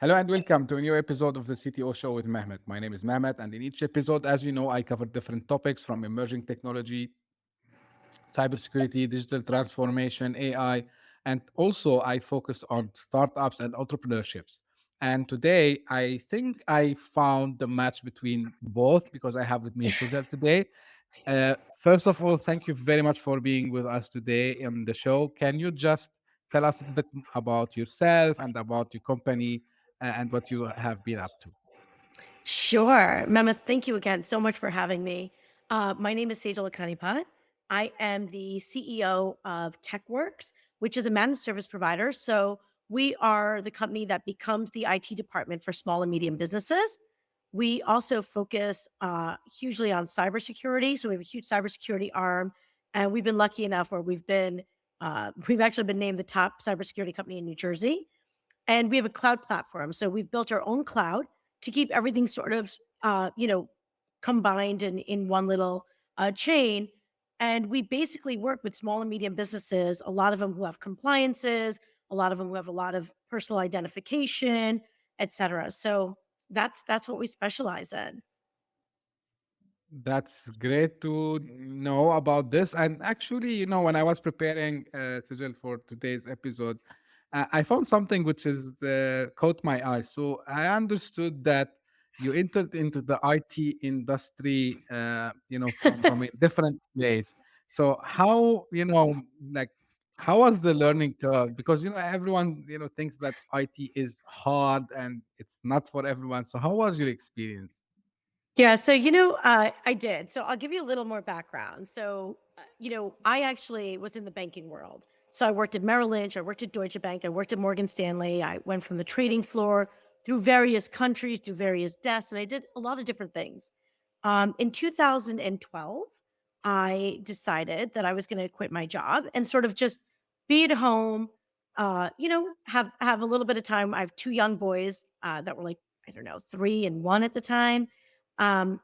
Hello and welcome to a new episode of the CTO Show with Mehmet. My name is Mehmet, and in each episode, as you know, I cover different topics from emerging technology, cybersecurity, digital transformation, AI, and also I focus on startups and entrepreneurships. And today, I think I found the match between both because I have with me Sejal today. First of all, thank you very much for being with us today in the show. Can you just tell us a bit about yourself and about your company and what you have been up to? Sure. Mehmet, thank you again so much for having me. My name is Sejal Lakhani. I am the CEO of TechWerxe, which is a managed service provider. So we are the company that becomes the IT department for small and medium businesses. We also focus hugely on cybersecurity. So we have a huge cybersecurity arm, and we've been lucky enough where we've actually been named the top cybersecurity company in New Jersey. And we have a cloud platform. So we've built our own cloud to keep everything sort of, combined in one little chain. And we basically work with small and medium businesses, a lot of them who have compliances, a lot of them who have a lot of personal identification, et cetera. So that's what we specialize in. That's great to know about this. And actually, when I was preparing Sejal for today's episode, I found something which is caught my eye. So I understood that you entered into the IT industry, from a different place. So how, like, how was the learning curve? Because everyone thinks that IT is hard and it's not for everyone. So how was your experience? Yeah, so I did. So I'll give you a little more background. So, I actually was in the banking world. So I worked at Merrill Lynch, I worked at Deutsche Bank, I worked at Morgan Stanley. I went from the trading floor through various countries, through various desks, and I did a lot of different things. In 2012, I decided that I was going to quit my job and sort of just be at home. Have a little bit of time. I have two young boys that were like, I don't know, 3 and 1 at the time.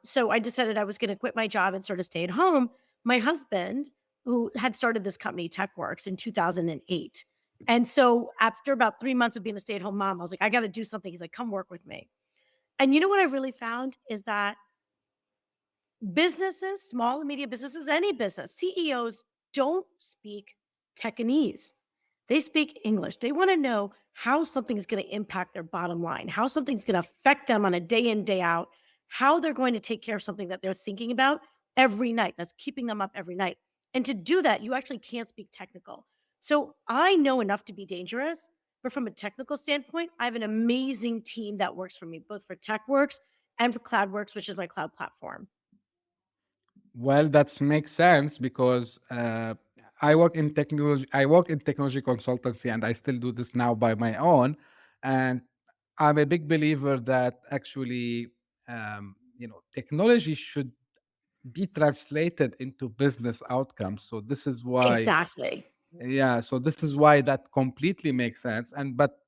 So I decided I was going to quit my job and sort of stay at home. My husband, who had started this company, TechWerxe, in 2008. And so after about 3 months of being a stay at home mom, I was like, I got to do something. He's like, come work with me. And you know what I really found is that businesses, small and medium businesses, any business, CEOs don't speak Techinese. They speak English. They want to know how something's going to impact their bottom line, how something's going to affect them on a day in, day out, how they're going to take care of something that they're thinking about every night, that's keeping them up every night. And to do that, you actually can't speak technical. So I know enough to be dangerous, but from a technical standpoint, I have an amazing team that works for me, both for TechWerxe and for CloudWerxe, which is my cloud platform. Well, that makes sense because I work in technology. I work in technology consultancy, and I still do this now by my own. And I'm a big believer that actually, technology should be translated into business outcomes. So this is why, Exactly. yeah. So this is why that completely makes sense. And but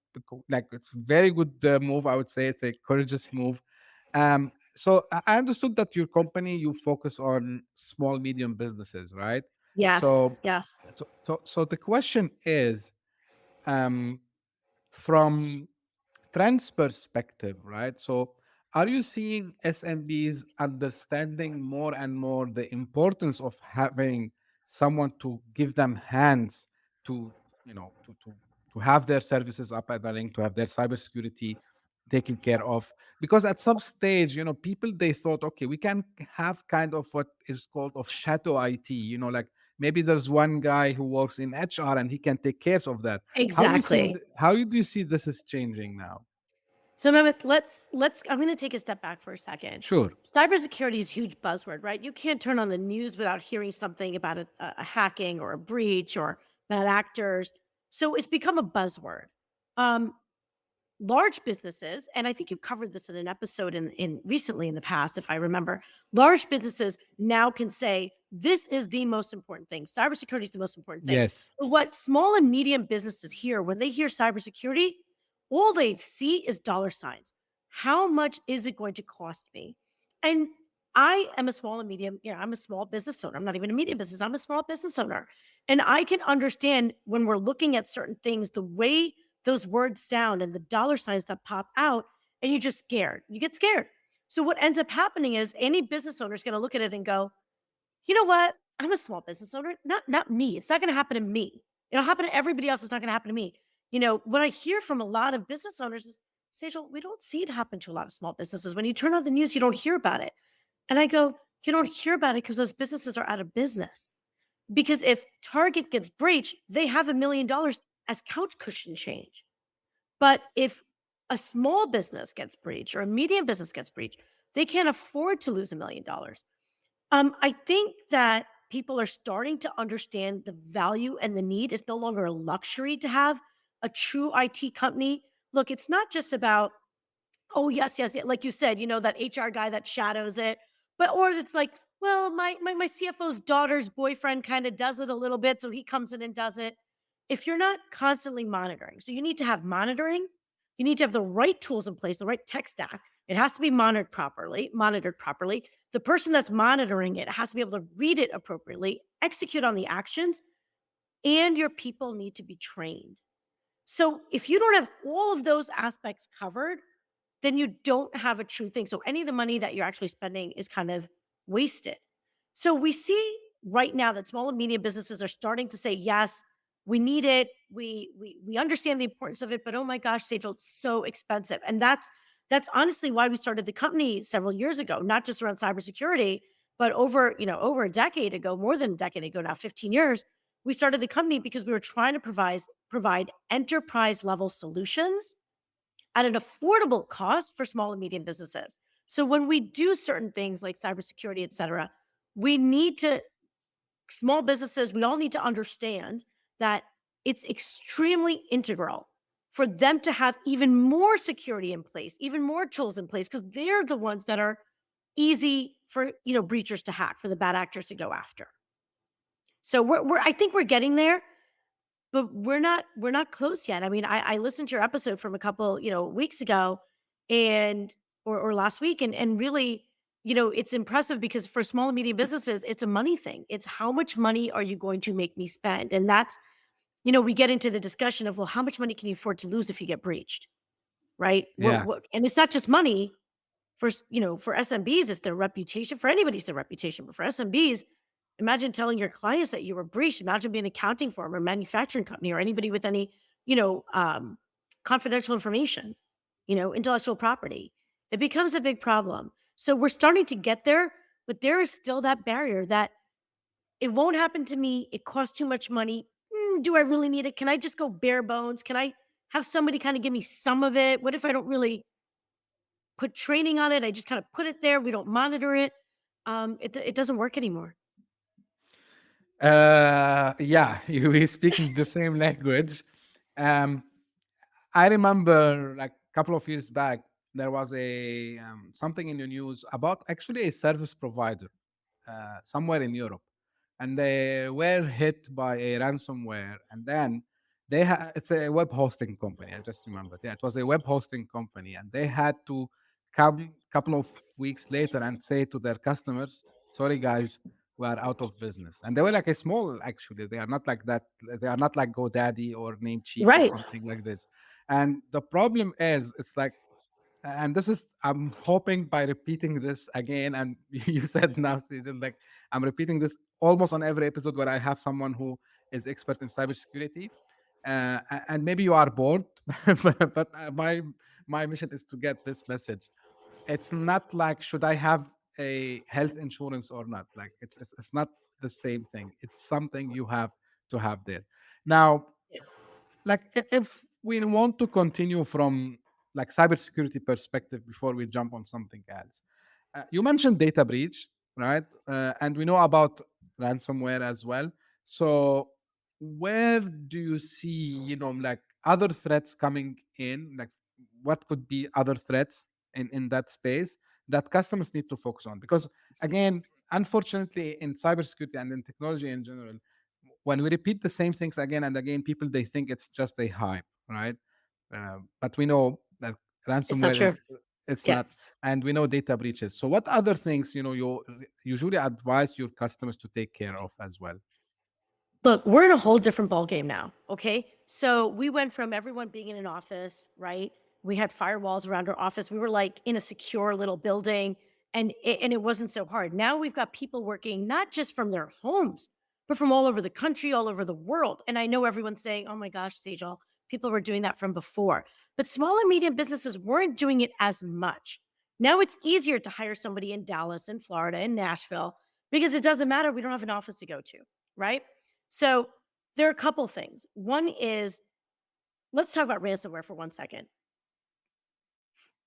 like it's very good move. I would say it's a courageous move. So I understood that your company you focus on small medium businesses, right? Yes. So Yes. so the question is, um, from trends perspective, right? So are you seeing SMBs understanding more and more the importance of having someone to give them hands to, to have their services up and running, to have their cybersecurity taken care of? Because at some stage, people they thought, okay, we can have kind of what is called of shadow IT, like maybe there's one guy who works in HR and he can take care of that. Exactly. How do you see this is changing now? So Mehmet, let's I'm gonna take a step back for a second. Sure. Cybersecurity is a huge buzzword, right? You can't turn on the news without hearing something about a hacking or a breach or bad actors. So it's become a buzzword. Um, Large businesses, and I think you covered this in an episode in recently in the past, if I remember, large businesses now can say this is the most important thing. Cybersecurity is the most important thing. Yes. But what small and medium businesses hear when they hear cybersecurity, all they see is dollar signs. How much is it going to cost me? And I am a small and medium, I'm a small business owner. I'm not even a medium business. I'm a small business owner. And I can understand when we're looking at certain things, the way those words sound and the dollar signs that pop out, and you're just scared. You get scared. So what ends up happening is any business owner is going to look at it and go, you know what? I'm a small business owner. Not me. It's not going to happen to me. It'll happen to everybody else. It's not going to happen to me. What I hear from a lot of business owners is, Sejal, we don't see it happen to a lot of small businesses. When you turn on the news, you don't hear about it. And I go, you don't hear about it because those businesses are out of business. Because if Target gets breached, they have $1 million as couch cushion change. But if a small business gets breached or a medium business gets breached, they can't afford to lose $1 million. I think that people are starting to understand the value and the need. It's no longer a luxury to have a true IT company. Look, it's not just about, oh, yes, yes, yeah, like you said, that HR guy that shadows it. But or it's like, well, my CFO's daughter's boyfriend kind of does it a little bit, so he comes in and does it. If you're not constantly monitoring, so you need to have monitoring, you need to have the right tools in place, the right tech stack. It has to be monitored properly. The person that's monitoring it has to be able to read it appropriately, execute on the actions, and your people need to be trained. So if you don't have all of those aspects covered, then you don't have a true thing. So any of the money that you're actually spending is kind of wasted. So we see right now that small and medium businesses are starting to say, yes, we need it. We understand the importance of it, but oh my gosh, Sejal, it's so expensive. And that's honestly why we started the company several years ago, not just around cybersecurity, but over a decade ago, more than a decade ago now, 15 years, we started the company because we were trying to provide enterprise level solutions at an affordable cost for small and medium businesses. So when we do certain things like cybersecurity, et cetera, we need to, small businesses, we all need to understand that it's extremely integral for them to have even more security in place, even more tools in place, because they're the ones that are easy for breachers to hack, for the bad actors to go after. So I think we're getting there, but we're not close yet. I mean, I listened to your episode from a couple, weeks ago and or last week and really, it's impressive because for small and medium businesses, it's a money thing. It's how much money are you going to make me spend? And that's, we get into the discussion of, well, how much money can you afford to lose if you get breached? Right? Yeah. What and it's not just money for SMBs, it's their reputation. For anybody, it's their reputation. But for SMBs, imagine telling your clients that you were breached. Imagine being an accounting firm or manufacturing company or anybody with any, confidential information, intellectual property. It becomes a big problem. So we're starting to get there, but there is still that barrier that it won't happen to me. It costs too much money. Do I really need it? Can I just go bare bones? Can I have somebody kind of give me some of it? What if I don't really put training on it? I just kind of put it there. We don't monitor it. It doesn't work anymore. Yeah, we're speaking the same language. Um, I remember like a couple of years back, there was a something in the news about actually a service provider somewhere in Europe, and they were hit by a ransomware, and then it's a web hosting company. I just remembered. Yeah, it was a web hosting company, and they had to come a couple of weeks later and say to their customers, "Sorry, guys, we are out of business." And they were like a small, actually. They are not like that. They are not like GoDaddy or Namecheap or Right. something like this. And the problem is, it's like, and this is, I'm hoping by repeating this again, and you said now, Sejal, like I'm repeating this almost on every episode where I have someone who is expert in cybersecurity, and maybe you are bored, but my mission is to get this message. It's not like should I have a health insurance or not. Like it's not the same thing. It's something you have to have there. Now, like if we want to continue from like cybersecurity perspective before we jump on something else, you mentioned data breach, right? And we know about ransomware as well. So where do you see, like other threats coming in? Like what could be other threats in that space that customers need to focus on? Because again, unfortunately, in cybersecurity and in technology in general, when we repeat the same things again and again, people they think it's just a hype, right? But we know that It's not ransomware true. is it's not, Yes. and we know data breaches. So what other things you usually advise your customers to take care of as well? Look, we're in a whole different ballgame now. Okay. So we went from everyone being in an office, right? We had firewalls around our office. We were like in a secure little building, and it wasn't so hard. Now we've got people working not just from their homes, but from all over the country, all over the world. And I know everyone's saying, oh my gosh, Sejal, people were doing that from before. But small and medium businesses weren't doing it as much. Now it's easier to hire somebody in Dallas and Florida and Nashville because it doesn't matter. We don't have an office to go to, right? So there are a couple things. One is, let's talk about ransomware for 1 second.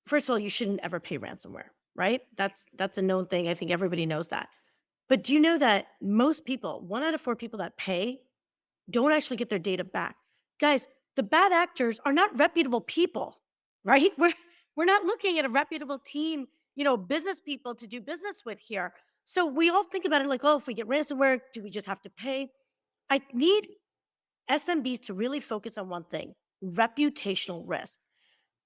First of all, you shouldn't ever pay ransomware, right? That's a known thing. I think everybody knows that. But do you know that most people, 1 out of 4 people that pay, don't actually get their data back? Guys, the bad actors are not reputable people, right? We're not looking at a reputable team, business people to do business with here. So we all think about it like, oh, if we get ransomware, do we just have to pay? I need SMBs to really focus on one thing: reputational risk.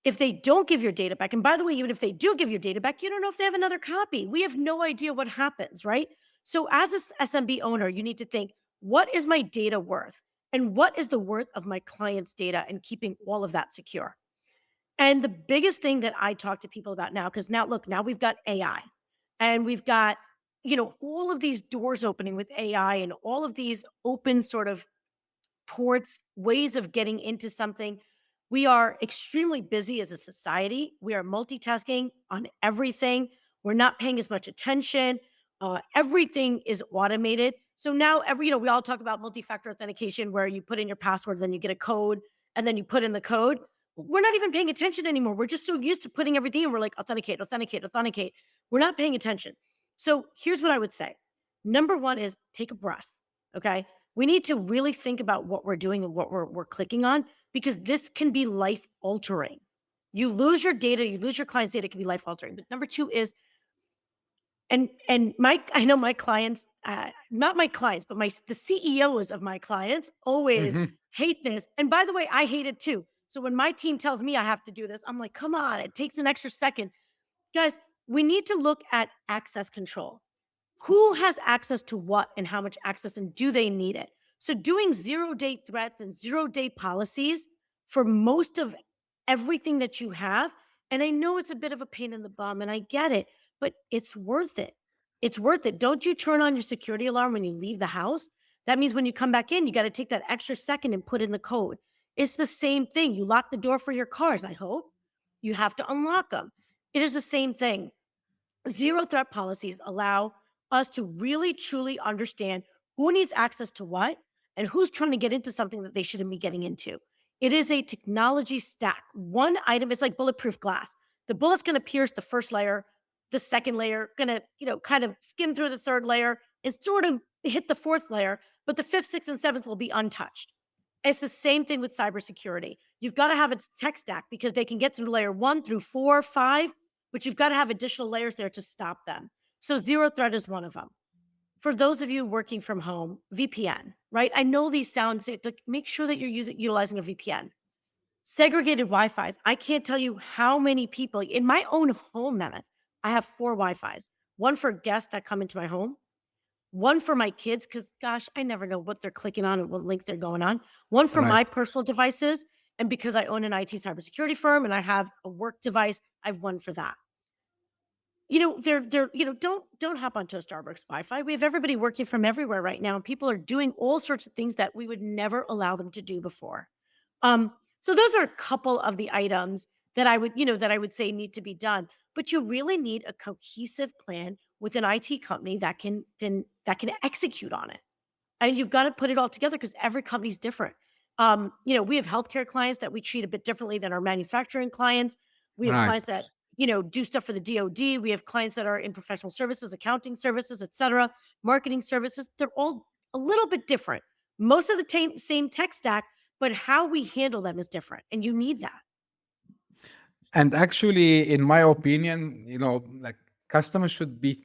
If they don't give your data back, and by the way, even if they do give your data back, you don't know if they have another copy. We have no idea what happens, right? So, as a SMB owner, you need to think, what is my data worth? And what is the worth of my client's data, and keeping all of that secure? And the biggest thing that I talk to people about now, because now, look, now we've got AI and we've got, all of these doors opening with AI and all of these open sort of ports, ways of getting into something. We are extremely busy as a society. We are multitasking on everything. We're not paying as much attention. Everything is automated. So now we all talk about multi-factor authentication where you put in your password, then you get a code, and then you put in the code. We're not even paying attention anymore. We're just so used to putting everything in. We're like, authenticate, authenticate, authenticate. We're not paying attention. So here's what I would say. Number one is take a breath. Okay. We need to really think about what we're doing and what we're clicking on, because this can be life altering. You lose your data, you lose your client's data, it can be life altering. But number two is, and I know my clients, not my clients, but the CEOs of my clients always Hmm. hate this. And by the way, I hate it too. So when my team tells me I have to do this, I'm like, come on, it takes an extra second. Guys, we need to look at access control. Who has access to what and how much access, and do they need it? So doing 0-day threats and 0-day policies for most of everything that you have, and I know it's a bit of a pain in the bum and I get it, but it's worth it. It's worth it. Don't you turn on your security alarm when you leave the house? That means when you come back in, you got to take that extra second and put in the code. It's the same thing. You lock the door for your cars, I hope. You have to unlock them. It is the same thing. Zero threat policies allow us to really truly understand who needs access to what and who's trying to get into something that they shouldn't be getting into. It is a technology stack. One item is like bulletproof glass. The bullet's going to pierce the first layer, the second layer, going to, kind of skim through the third layer and sort of hit the fourth layer, but the fifth, sixth, and seventh will be untouched. It's the same thing with cybersecurity. You've got to have a tech stack because they can get through layer 1 through 4, 5, but you've got to have additional layers there to stop them. So zero threat is one of them. For those of you working from home, VPN, right? I know these sounds, like, make sure that you're utilizing a VPN. Segregated Wi-Fis. I can't tell you how many people in my own home, Mehmet, I have 4 Wi-Fis. One for guests that come into my home, one for my kids, because gosh, I never know what they're clicking on and what links they're going on. One for Right. my personal devices. And because I own an IT cybersecurity firm and I have a work device, I've one for that. They're don't hop onto a Starbucks Wi-Fi. We have everybody working from everywhere right now, and people are doing all sorts of things that we would never allow them to do before. So those are a couple of the items that I would say need to be done. But you really need a cohesive plan with an IT company that can execute on it. And you've got to put it all together because every company's different. We have healthcare clients that we treat a bit differently than our manufacturing clients. We have Right. clients that, do stuff for the DoD. We have clients that are in professional services, accounting services, et cetera, marketing services. They're all a little bit different. Most of the same tech stack, but how we handle them is different. And you need that. And actually, in my opinion, like customers should be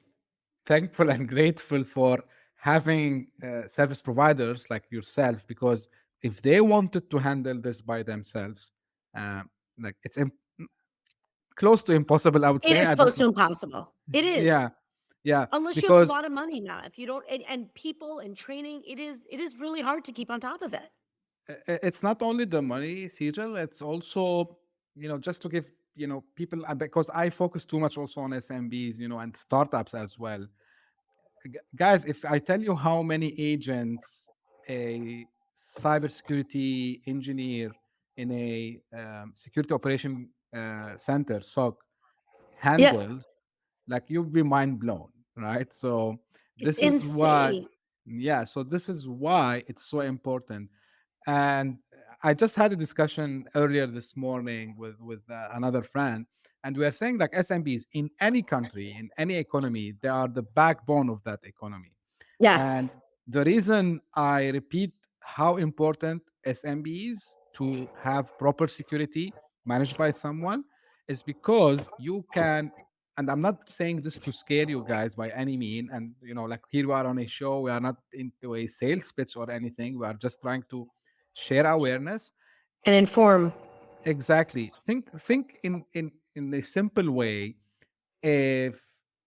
thankful and grateful for having service providers like yourself, because if they wanted to handle this by themselves, uh, like close to impossible, I would It say. is I don't close know. to impossible. It is. Yeah. Yeah, Unless you have a because lot of money now. If you don't, and people and training, it is really hard to keep on top of it. it's not only the money, Sejal, it's also, just to give, people, because I focus too much also on SMBs, and startups as well. Guys, if I tell you how many agents a cybersecurity engineer in a security operation center, SOC, Yeah, handles, like you'll be mind blown, right? So it's this is why, insane. yeah, so this is why it's so important. And I just had a discussion earlier this morning with another friend, and we are saying like SMBs in any country, in any economy, they are the backbone of that economy. Yes, And the reason I repeat how important SMB is to have proper security managed by someone is because you can, and I'm not saying this to scare you guys by any mean. And, like here we are on a show, we are not into a sales pitch or anything. We are just trying to share awareness. and inform. Exactly. Think in a simple way. If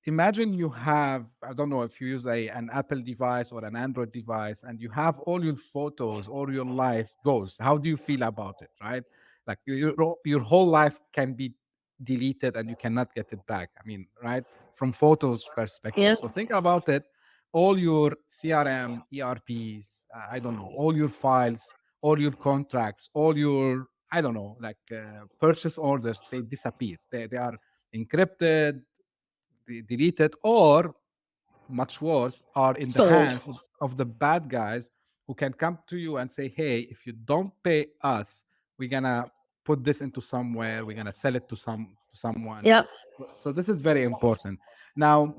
imagine you have, I don't know if you use an Apple device or an Android device, and you have all your photos, all your life goes, how do you feel about it, right? Like your whole life can be deleted and you cannot get it back. I mean, right? From photos perspective. Yeah. So think about it. All your CRM, ERPs, I don't know, all your files, all your contracts, all your, I don't know, like purchase orders, they disappear. They are encrypted, deleted, or much worse, are in the Sold. hands of the bad guys who can come to you and say, hey, if you don't pay us, we're gonna put this into somewhere, we're gonna sell it to someone. Yep. So this is very important. Now,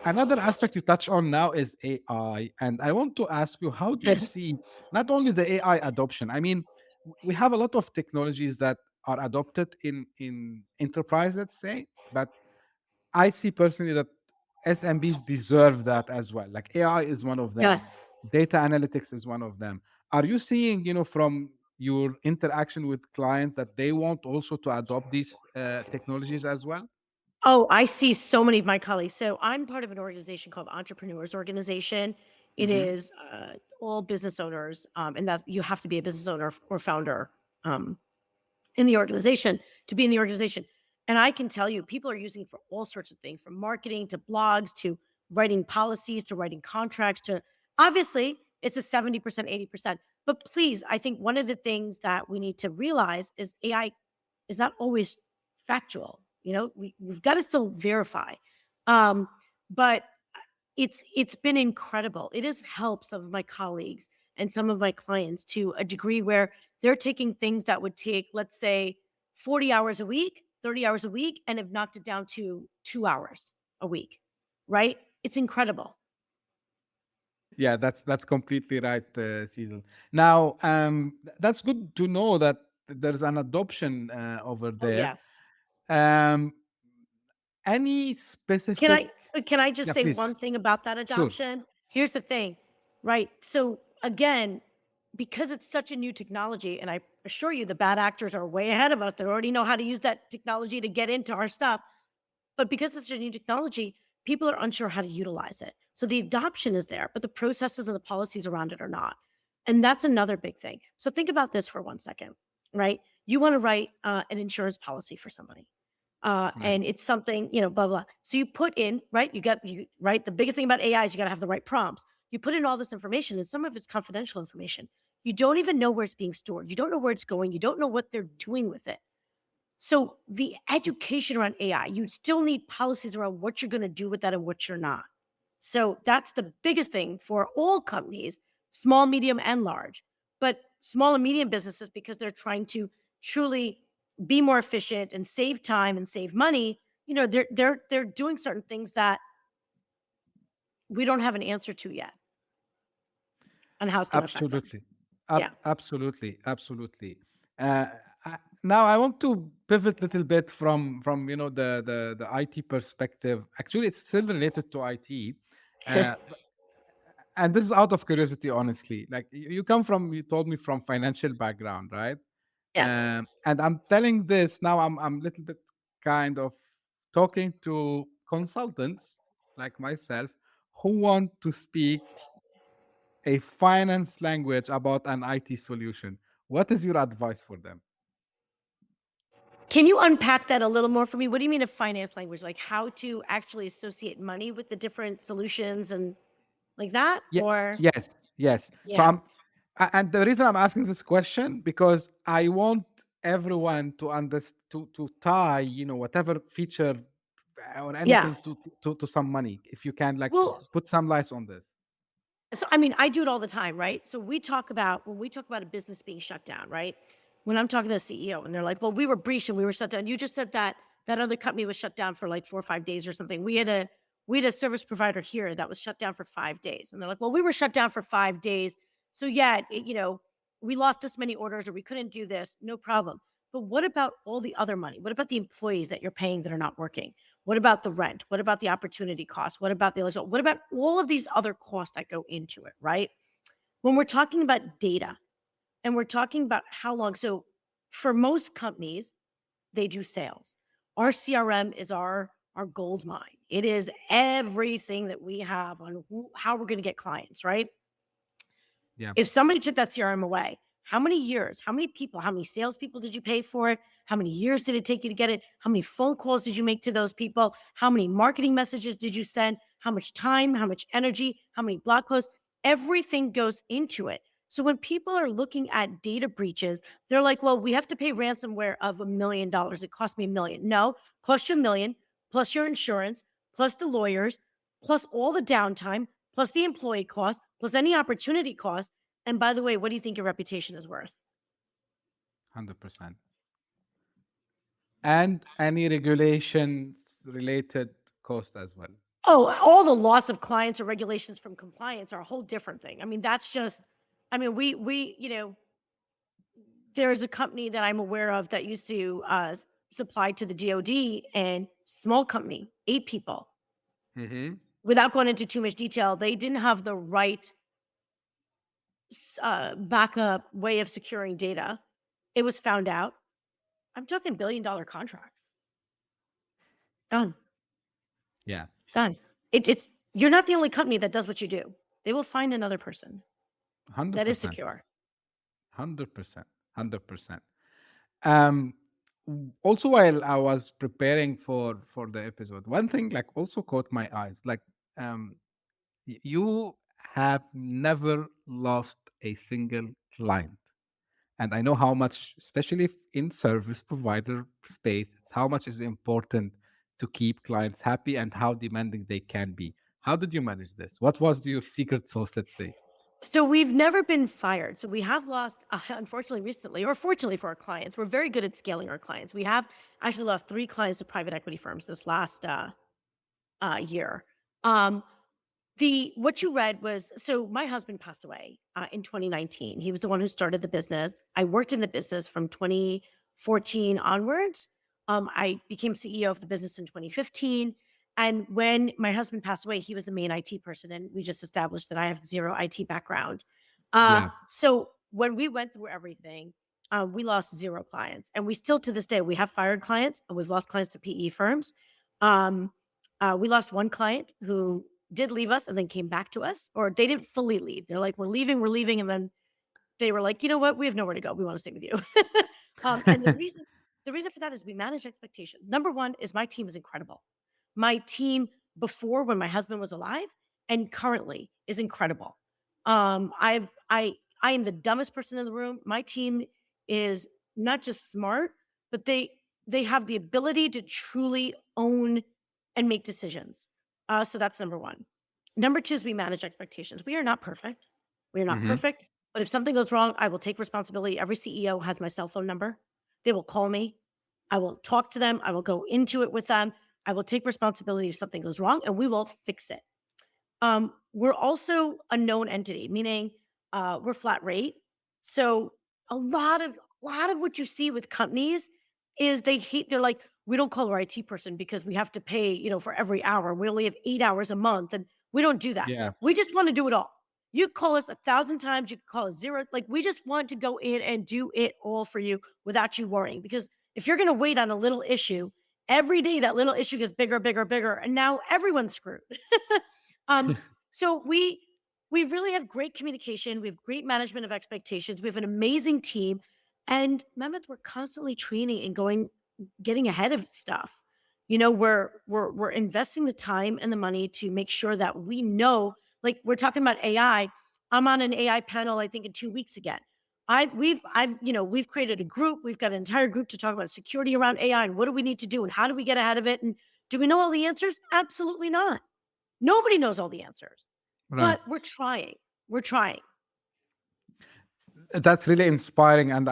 another aspect you touch on now is AI. And I want to ask you, how do you Good. see not only the AI adoption? I mean, we have a lot of technologies that are adopted in enterprise, let's say, but I see personally that SMBs deserve that as well. Like AI is one of them. Yes. Data analytics is one of them. Are you seeing, from your interaction with clients that they want also to adopt these technologies as well? Oh, I see so many of my colleagues. So I'm part of an organization called Entrepreneurs Organization. It Hmm. is all business owners, and that you have to be a business owner or founder um, in the organization to be in the organization. And I can tell you, people are using it for all sorts of things, from marketing to blogs to writing policies to writing contracts to obviously it's a 70%, 80%. But please, I think one of the things that we need to realize is AI is not always factual. We've got to still verify. Um, but it's been incredible. It has helped some of my colleagues and some of my clients to a degree where they're taking things that would take, let's say, 40 hours a week, 30 hours a week, and have knocked it down to 2 hours a week. Right? It's incredible. Yeah, that's completely right, Cecil. Now, that's good to know that there's an adoption over Oh, there. yes. Um, any Can specific? can I just Yeah, say please. one thing about that Sure. adoption? Here's the thing, right? So again, because it's such a new technology, and I assure you the bad actors are way ahead of us. They already know how to use that technology to get into our stuff. But because it's a new technology, people are unsure how to utilize it. So the adoption is there, but the processes and the policies around it are not. And that's another big thing. So think about this for 1 second, right? You want to write an insurance policy for somebody. Right. And it's something, blah, blah. So you put in, right? Right. The biggest thing about AI is you got to have the right prompts. You put in all this information, and some of it's confidential information. You don't even know where it's being stored. You don't know where it's going. You don't know what they're doing with it. So the education around AI, you still need policies around what you're going to do with that and what you're not. So that's the biggest thing for all companies, small, medium, and large. But small and medium businesses, because they're trying to truly be more efficient and save time and save money, they're doing certain things that we don't have an answer to yet on how it's going to affect them. Absolutely. Yeah. Absolutely. Absolutely. Uh, Now I want to pivot a little bit from the IT perspective. Actually, it's still related to IT. And this is out of curiosity, honestly. Like you come from, you told me, from financial background, right? Yeah. And I'm telling this now. I'm a little bit kind of talking to consultants, like myself who want to speak a finance language about an IT solution? What is your advice for them? Can you unpack that a little more for me? What do you mean a finance language? Like how to actually associate money with the different solutions and like that? Yeah, Or yes, yes. So yeah. and the reason I'm asking this question because I want everyone to understand to tie, whatever feature or Yeah. anything to some money. If you can like Well, put some lights on this. so I mean, I do it all the time, right? So we talk about when we talk about a business being shut down, right? When I'm talking to a CEO and they're like, "Well, we were breached and we were shut down." You just said that that other company was shut down for like 4 or 5 days or something. We had a service provider here that was shut down for 5 days. And they're like, "Well, we were shut down for 5 days. So yeah, we lost this many orders or we couldn't do this." No problem. But what about all the other money? What about the employees that you're paying that are not working? What about the rent? What about the opportunity cost? What about the what about all of these other costs that go into it, right? When we're talking about data and we're talking about how long, so for most companies, they do sales. Our CRM is our gold mine. It is everything that we have on how we're going to get clients, right? Yeah, If somebody took that CRM away, how many years, how many people, how many salespeople did you pay for it? How many years did it take you to get it? How many phone calls did you make to those people? How many marketing messages did you send? How much time, how much energy, how many blog posts? Everything goes into it. So when people are looking at data breaches, they're like, well, we have to pay ransomware of $1 million. It cost me $1 million. No, cost you $1 million, plus your insurance, plus the lawyers, plus all the downtime, plus the employee cost, plus any opportunity cost. And by the way, what do you think your reputation is worth? 100%. And any regulations related cost as well. Oh, all the loss of clients or regulations from compliance are a whole different thing. I mean, that's just, I mean, there's a company that I'm aware of that used to supply to the DoD and small company, 8 people. Mm-hmm. Without going into too much detail, they didn't have the right backup way of securing data. It was found out. I'm talking $1 billion contracts. Done. Yeah, Done. It's you're not the only company that does what you do. They will find another person that is 100%. secure. 100%. 100%. Um, Also, while I was preparing for the episode, one thing like also caught my eyes. Like, um, you have never lost a single client, and I know how much, especially in service provider space, it's how much is important to keep clients happy and how demanding they can be. How did you manage this? What was your secret sauce? Let's say. So we've never been fired. So we have lost, unfortunately, recently, or fortunately for our clients, we're very good at scaling our clients. We have actually lost 3 clients to private equity firms this last year. Um, The what you read was so my husband passed away in 2019. He was the one who started the business. I worked in the business from 2014 onwards. I became CEO of the business in 2015. And when my husband passed away, he was the main IT person. And we just established that I have zero IT background. Yeah, So when we went through everything, we lost 0 clients. And we still to this day, we have fired clients and we've lost clients to PE firms. Um, we lost 1 client who did leave us and then came back to us, or they didn't fully leave. They're like, we're leaving. And then they were like, you know what? We have nowhere to go. We want to stay with you. And the reason for that is we manage expectations. Number one is my team is incredible. My team before when my husband was alive and currently is incredible. I am the dumbest person in the room. My team is not just smart, but they have the ability to truly own and make decisions. So that's number one. Number two is we manage expectations. We are not perfect. We are not hmm, perfect. But if something goes wrong, I will take responsibility. Every CEO has my cell phone number. They will call me. I will talk to them. I will go into it with them. I will take responsibility if something goes wrong and we will fix it. We're also a known entity, meaning we're flat rate. So a lot of what you see with companies is they're like, we don't call our IT person because we have to pay, for every hour. We only have 8 hours a month. And we don't do that. yeah, We just want to do it all. You call us 1,000 times, you can call us zero. Like we just want to go in and do it all for you without you worrying. Because if you're gonna wait on a little issue Every day that little issue gets bigger, bigger, bigger, and now everyone's screwed. um, so we really have great communication. We have great management of expectations. We have an amazing team, and Mehmet, we're constantly training and getting ahead of stuff. We're investing the time and the money to make sure that we know. Like we're talking about AI. I'm on an AI panel, I think, in 2 weeks again. We've created a group. We've got an entire group to talk about security around AI and what do we need to do and how do we get ahead of it? And do we know all the answers? Absolutely not. Nobody knows all the answers, Right. but we're trying. We're trying. That's really inspiring, and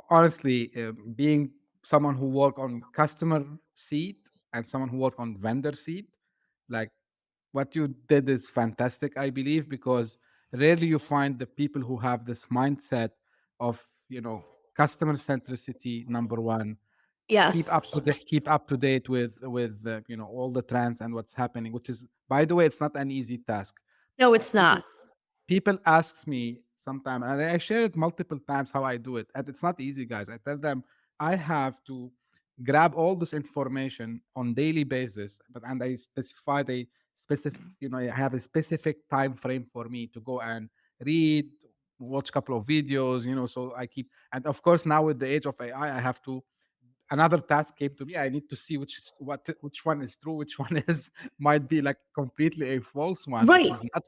honestly, being someone who work on customer seat and someone who work on vendor seat, like what you did is fantastic, I believe, because rarely you find the people who have this mindset of, customer centricity, number one. Yes. Keep up to date with all the trends and what's happening, which is, by the way, it's not an easy task. No, uh, it's people not. people ask me sometime, and I share it multiple times how I do it, and it's not easy, guys. I tell them I have to grab all this information on daily basis, and I specified a specific, I have a specific time frame for me to go and read, watch a couple of videos, so I keep. And of course, now with the age of AI, I have to, another task came to me. I need to see which one is true, which one is might be like completely a false one, which Right. is not,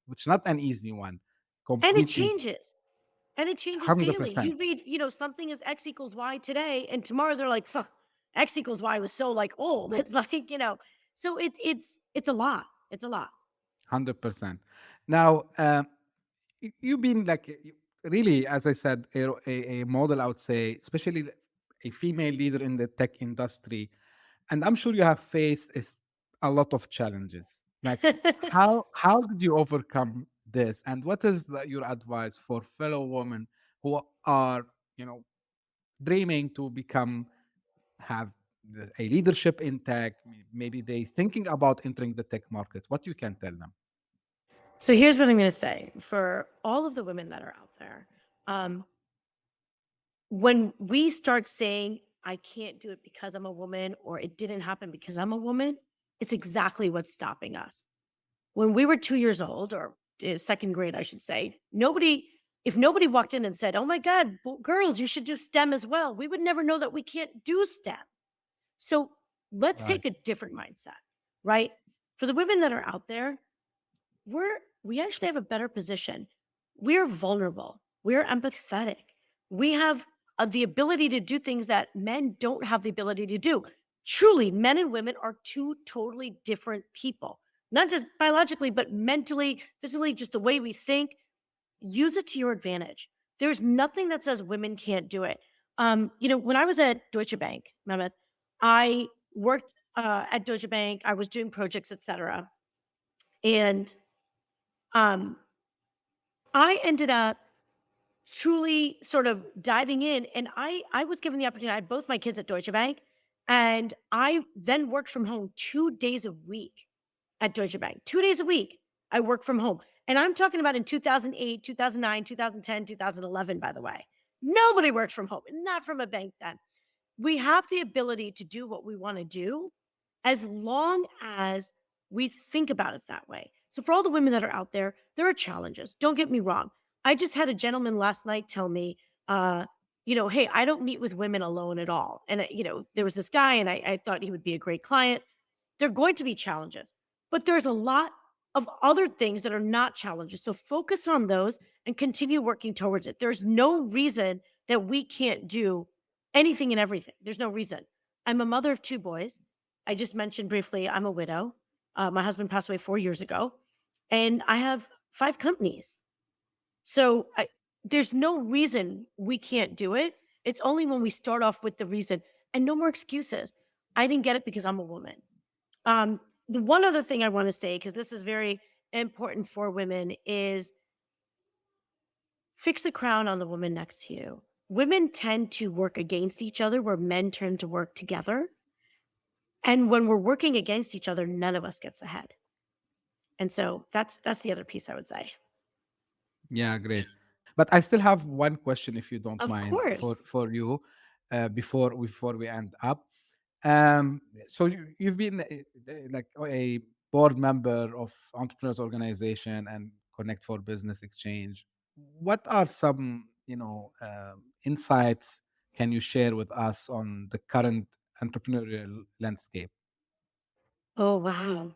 which not an easy one, And it completely. changes. And it changes daily. 100%. You read, something is X equals Y today, and tomorrow they're like, "Huh, X equals Y was so like old." It's like, so it's a lot. It's a lot. 100%. Now, you've been like, really, as I said, a model, I would say, especially a female leader in the tech industry. And I'm sure you have faced a lot of challenges. Like, how did you overcome this? And what is your advice for fellow women who are, you know, dreaming to become, have a leadership in tech? Maybe they thinking about entering the tech market. What you can tell them? So here's what I'm going to say for all of the women that are out there. Um, when we start saying, I can't do it because I'm a woman, or it didn't happen because I'm a woman, it's exactly what's stopping us. When we were 2 years old, or second grade, I should say, if nobody walked in and said, oh my God, girls, you should do STEM as well, we would never know that we can't do STEM. So let's Right. take a different mindset, right? For the women that are out there, we actually have a better position. We're vulnerable. We're empathetic. We have the ability to do things that men don't have the ability to do. Truly, men and women are two totally different people, not just biologically, but mentally, physically, just the way we think. Use it to your advantage. There's nothing that says women can't do it. When I was at Deutsche Bank, Mehmet, I worked at Deutsche Bank. I was doing projects, etc. And um, I ended up truly sort of diving in, and I was given the opportunity. I had both my kids at Deutsche Bank, and I then worked from home 2 days a week at Deutsche Bank. 2 days a week, I worked from home. And I'm talking about in 2008, 2009, 2010, 2011, by the way. Nobody worked from home, not from a bank then. We have the ability to do what we want to do as long as we think about it that way. So, for all the women that are out there are challenges. Don't get me wrong. I just had a gentleman last night tell me, hey, I don't meet with women alone at all. And, there was this guy, and I thought he would be a great client. There are going to be challenges, but there's a lot of other things that are not challenges. So focus on those and continue working towards it. There's no reason that we can't do anything and everything. There's no reason. I'm a mother of two boys. I just mentioned briefly, I'm a widow. My husband passed away 4 years ago, and I have 5 companies. So there's no reason we can't do it. It's only when we start off with the reason, and no more excuses. I didn't get it because I'm a woman. The one other thing I want to say, because this is very important for women, is fix the crown on the woman next to you. Women tend to work against each other where men tend to work together. And when we're working against each other, none of us gets ahead. And so that's the other piece I would say. Yeah, great. But I still have one question, if you don't Of mind, for course. for you. before we end up. So you've been like a board member of Entrepreneurs Organization and Connect for Business Exchange. What are some, insights can you share with us on the current entrepreneurial landscape? Oh, wow.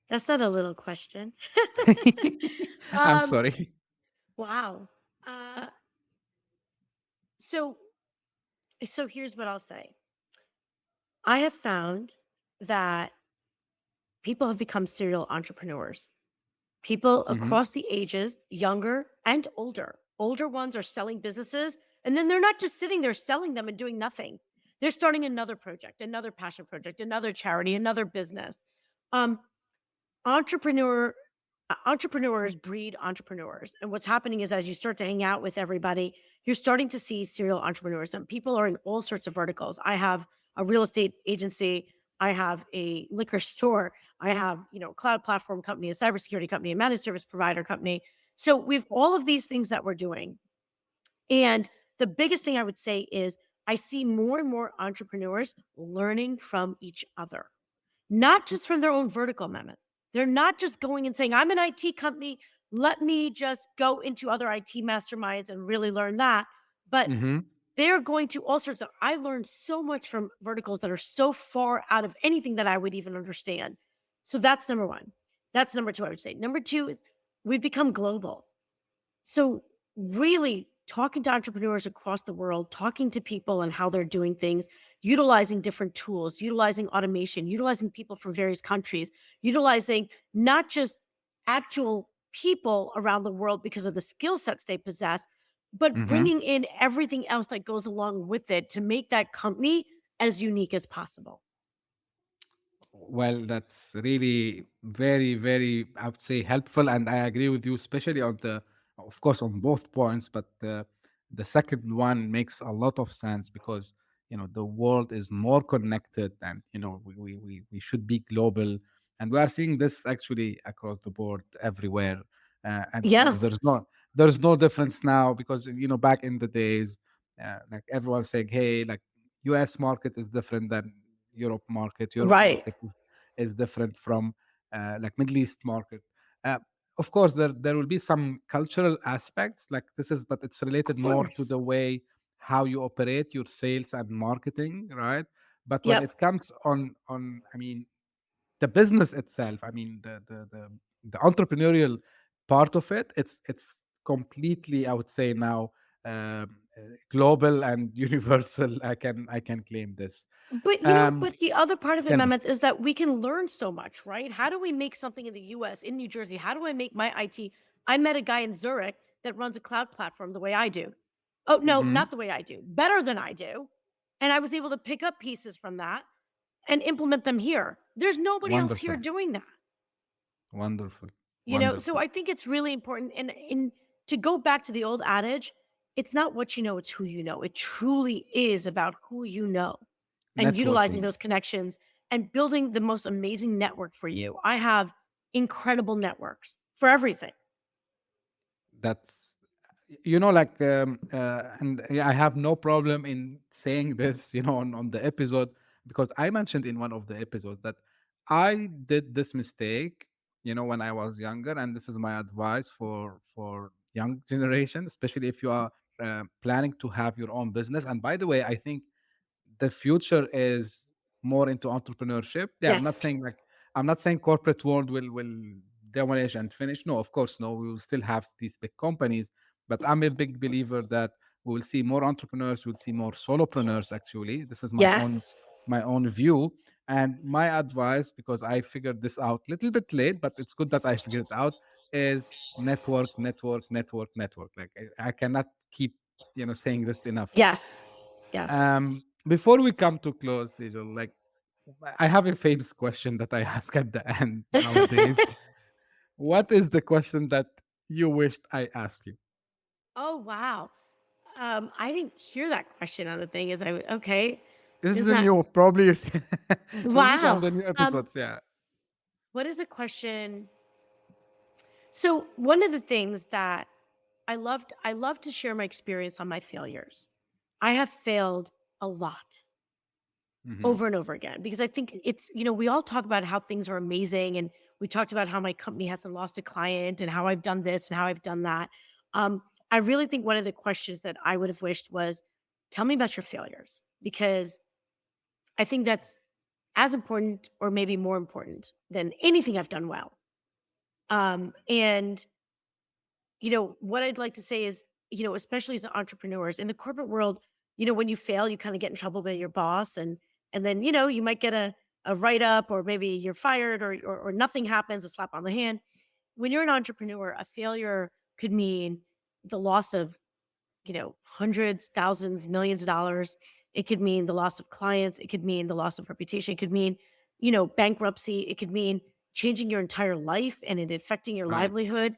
That's not a little question. I'm um, sorry. wow. Uh, so so here's what I'll say. I have found that people have become serial entrepreneurs. People Hmm. across the ages, younger and older. Older ones are selling businesses, and then they're not just sitting there selling them and doing nothing. They're starting another project, another passion project, another charity, another business. Um, entrepreneur Entrepreneurs breed entrepreneurs, and what's happening is as you start to hang out with everybody, you're starting to see serial entrepreneurs, and people are in all sorts of verticals. I have a real estate agency, I have a liquor store, I have, cloud platform company, a cybersecurity company, a managed service provider company. So we've all of these things that we're doing, and the biggest thing I would say is I see more and more entrepreneurs learning from each other, not just from their own vertical method. They're not just going and saying, I'm an IT company. Let me just go into other IT masterminds and really learn that. But Hmm. they're going to all sorts of, I learned so much from verticals that are so far out of anything that I would even understand. So that's number one. That's number two, I would say. Number two is we've become global. So, really talking to entrepreneurs across the world, talking to people and how they're doing things, utilizing different tools, utilizing automation, utilizing people from various countries, utilizing not just actual people around the world because of the skill sets they possess, but Hmm. bringing in everything else that goes along with it to make that company as unique as possible. Well, that's really very, very, I would say, helpful, and I agree with you, especially on of course, on both points. But the second one makes a lot of sense because the world is more connected, and we should be global, and we are seeing this actually across the board everywhere. And Yeah, there's no difference now because back in the days, like everyone's saying, hey, like U.S. market is different than Europe right. market is different from like Middle East market. Uh, of course, there will be some cultural aspects like this is, but it's related Of more to course. the way how you operate your sales and marketing, right? But when Yep. it comes on, I mean, the business itself, I mean, the entrepreneurial part of it, it's completely, I would say now, global and universal. I can claim this. But Um, but the other part of it, Tell me. Mehmet, is that we can learn so much, right? How do we make something in the US, in New Jersey? How do I make my IT? I met a guy in Zurich that runs a cloud platform the way I do. Oh, no, Hmm. not the way I do, better than I do. And I was able to pick up pieces from that and implement them here. There's nobody else here Wonderful. doing that. Wonderful. So Wonderful. I think it's really important, and to go back to the old adage, it's not what you know, it's who you know. It truly is about who you know and utilizing Networking. those connections and building the most amazing network for you. I have incredible networks for everything. That's like and yeah, I have no problem in saying this, on the episode, because I mentioned in one of the episodes that I did this mistake, when I was younger, and this is my advice for young generation, especially if you are planning to have your own business. And by the way, I think the future is more into entrepreneurship. Yeah, Yes. I'm not saying corporate world will demolish and finish. No, of course, no. We will still have these big companies, but I'm a big believer that we will see more entrepreneurs. We'll see more solopreneurs. Actually, this is Yes. my own view and my advice, because I figured this out a little bit late, but it's good that I figured it out. Is network, network, network, network. Like I cannot keep saying this enough. Yes. Yes. Before we come to close, Sejal, like I have a famous question that I ask at the end nowadays. What is the question that you wished I asked you? Oh, wow. I didn't hear that question on the thing. Is I okay? This is Is a that new, probably this is on wow? the new Um, episodes. Yeah. what is the question? So one of the things that I love to share my experience on my failures. I have failed a lot Hmm. over and over again because I think it's, we all talk about how things are amazing and we talked about how my company hasn't lost a client and how I've done this and how I've done that. I really think one of the questions that I would have wished was tell me about your failures because I think that's as important or maybe more important than anything I've done well. And what I'd like to say is, especially as entrepreneurs in the corporate world, when you fail, you kind of get in trouble by your boss and then, you might get a write up or maybe you're fired or nothing happens, a slap on the hand. When you're an entrepreneur, a failure could mean the loss of, hundreds, thousands, millions of dollars. It could mean the loss of clients. It could mean the loss of reputation. It could mean, bankruptcy. It could mean changing your entire life and it affecting your Right. livelihood.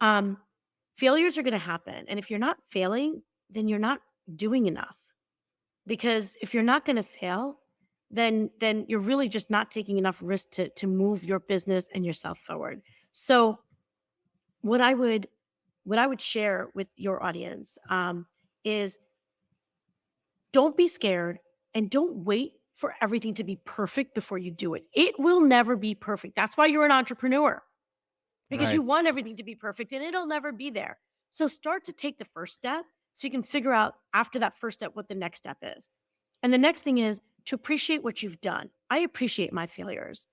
Um, Failures are going to happen. And if you're not failing, then you're not doing enough. Because if you're not going to fail, then you're really just not taking enough risk to move your business and yourself forward. So what I would what I would share with your audience is don't be scared and don't wait for everything to be perfect before you do it. It will never be perfect. That's why you're an entrepreneur because you Right. want everything to be perfect and it'll never be there. So start to take the first step so you can figure out after that first step what the next step is. And the next thing is to appreciate what you've done. I appreciate my failures.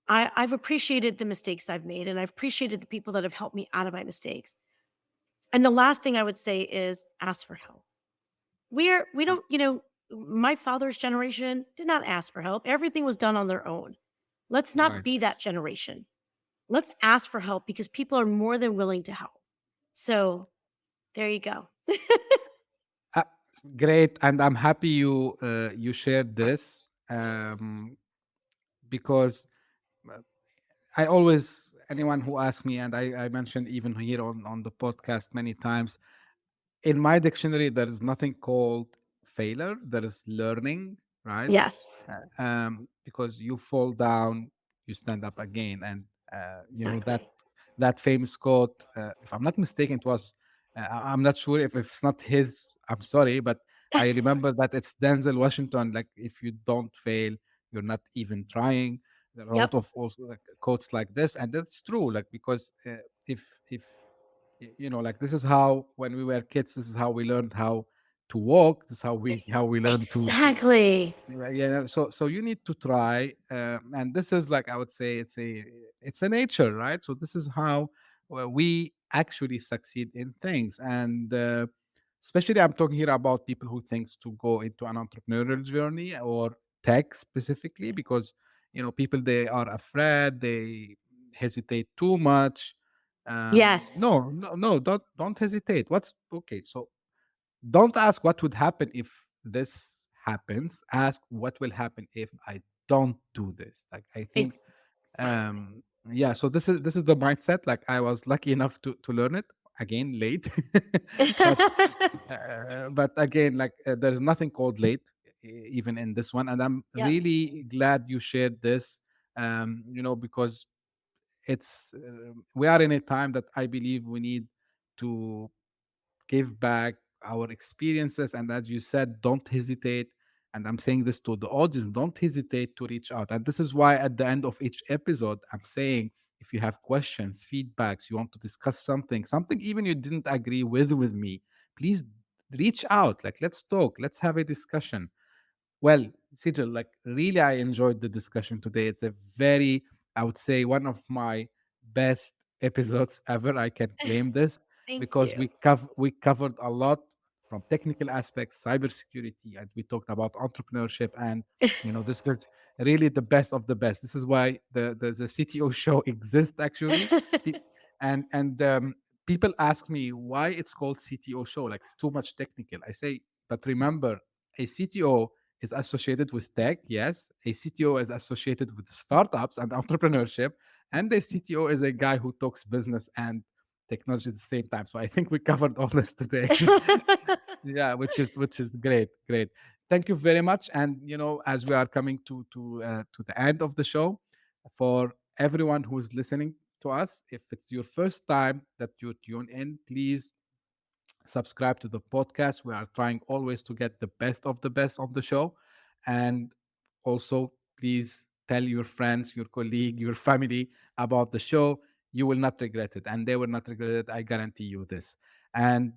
I've appreciated the mistakes I've made and I've appreciated the people that have helped me out of my mistakes. And the last thing I would say is ask for help. We don't, my father's generation did not ask for help. Everything was done on their own. Let's not Right. be that generation. Let's ask for help because people are more than willing to help. So there you go. Uh, Great, and I'm happy you shared this, because I always, anyone who asks me, and I mentioned even here on the podcast many times, in my dictionary there is nothing called failure. There is learning, right? Yes, Because you fall down, you stand up again, and that exactly. famous quote. If I'm not mistaken, it was. I'm not sure if it's not his. I'm sorry, but I remember that it's Denzel Washington. Like, if you don't fail, you're not even trying. There are a lot Yep. of also like quotes like this, and that's true. Like, because if like, this is how, when we were kids, this is how we learned how to walk. This is how we learned to Exactly. right. Yeah. So you need to try, and this is, like, I would say, it's a nature, right? So this is how we actually succeed in things, and especially I'm talking here about people who thinks to go into an entrepreneurial journey or tech specifically, because people, they are afraid, they hesitate too much. Yes. No, no, no, don't hesitate. What's okay? So don't ask what would happen if this happens. Ask what will happen if I don't do this. Like, I think, Exactly. yeah. So this is the mindset. Like, I was lucky enough to learn it again late, but again, like, there's nothing called late, even in this one. And I'm Yep. really glad you shared this. Because we are in a time that I believe we need to give back our experiences. And as you said, don't hesitate. And I'm saying this to the audience, don't hesitate to reach out. And this is why at the end of each episode, I'm saying, if you have questions, feedbacks, you want to discuss something even you didn't agree with me, please reach out. Like, let's talk, let's have a discussion. Well, Sejal, like, really, I enjoyed the discussion today. It's a very, I would say, one of my best episodes ever. I can claim this Thank because you. we covered a lot, from technical aspects, cybersecurity, and we talked about entrepreneurship. And this is really the best of the best. This is why the CTO show exists, actually. Pe- and people ask me why it's called CTO show. Like, it's too much technical. I say, but remember, a CTO is associated with tech, yes. A CTO is associated with startups and entrepreneurship, and a CTO is a guy who talks business and technology at the same time. So I think we covered all this today. Yeah, which is great, great. Thank you very much. And as we are coming to the end of the show, for everyone who's listening to us, if it's your first time that you tune in, please subscribe to the podcast. We are trying always to get the best of the best of the show. And also, please tell your friends, your colleague, your family about the show. You will not regret it, and they will not regret it. I guarantee you this. And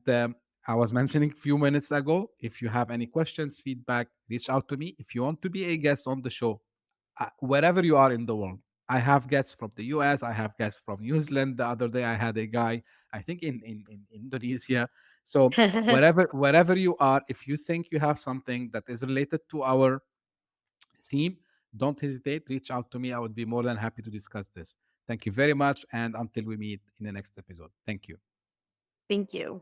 I was mentioning a few minutes ago, if you have any questions, feedback, reach out to me. If you want to be a guest on the show, wherever you are in the world. I have guests from the US. I have guests from New Zealand. The other day, I had a guy, I think in Indonesia. So wherever you are, if you think you have something that is related to our theme, don't hesitate. Reach out to me. I would be more than happy to discuss this. Thank you very much, and until we meet in the next episode. Thank you. Thank you.